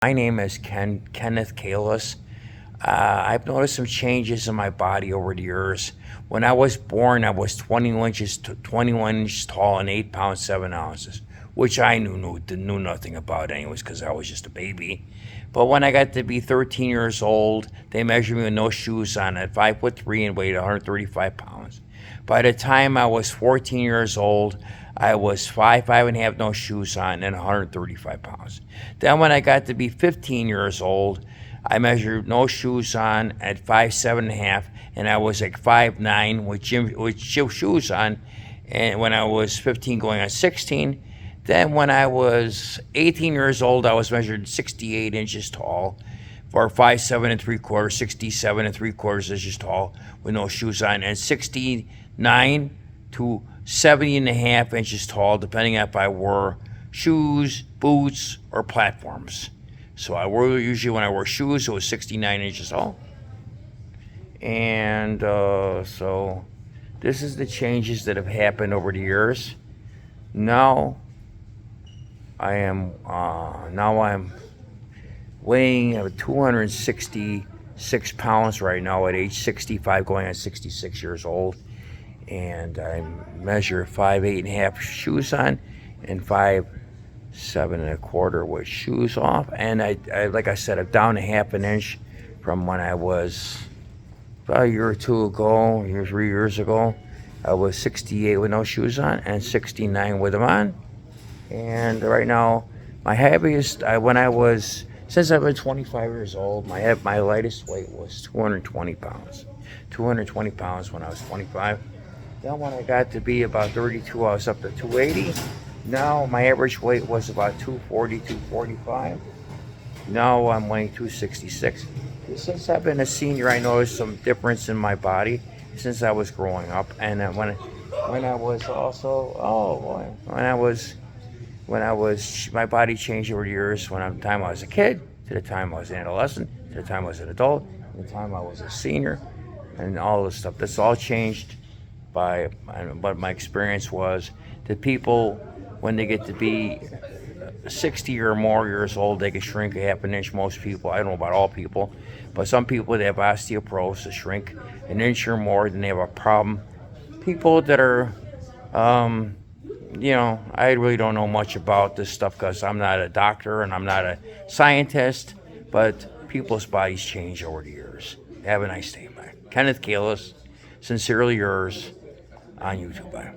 My name is Kenneth Kalis. I've noticed some changes in my body over the years. When I was born, I was 21 inches tall and 8 pounds 7 ounces, which I knew nothing about anyways because I was just a baby. But when I got to be 13 years old, they measured me with no shoes on at 5'3" and weighed 135 pounds. By the time I was 14 years old, I was 5'5" no shoes on, and 135 pounds. Then when I got to be 15 years old, I measured no shoes on at 5'7", and I was like 5'9" with shoes on. And when I was 15 going on 16, then when I was 18 years old, I was measured 68 inches tall, or 5'7 3/4", 67 3/4 inches tall with no shoes on, and 69 to 70.5 inches tall, depending on if I wore shoes, boots, or platforms. So usually when I wore shoes, it was 69 inches tall. And so this is the changes that have happened over the years. Now I'm weighing 266 pounds right now at age 65, going on 66 years old. And I measure 5'8.5" shoes on and 5'7 1/4" with shoes off. And I like I said, I'm down a half an inch from when I was about a year or two ago, 3 years ago. I was 68 with no shoes on and 69 with them on. And right now, my heaviest, since I've been 25 years old, my lightest weight was 220 pounds. 220 pounds when I was 25. Then when I got to be about 32, I was up to 280. Now my average weight was about 240, 245. Now I'm weighing 266. Since I've been a senior, I noticed some difference in my body since I was growing up. And when I was also, my body changed over the years. From the time I was a kid to the time I was an adolescent to the time I was an adult, to the time I was a senior, and all this stuff. This all changed by what my experience was. That people, when they get to be 60 or more years old, they can shrink a half an inch. Most people, I don't know about all people, but some people, they have osteoporosis, shrink an inch or more, then they have a problem. People that are, I really don't know much about this stuff because I'm not a doctor and I'm not a scientist, but people's bodies change over the years. Have a nice day. Bye. Kenneth Kalis, sincerely yours, on YouTube. Bye.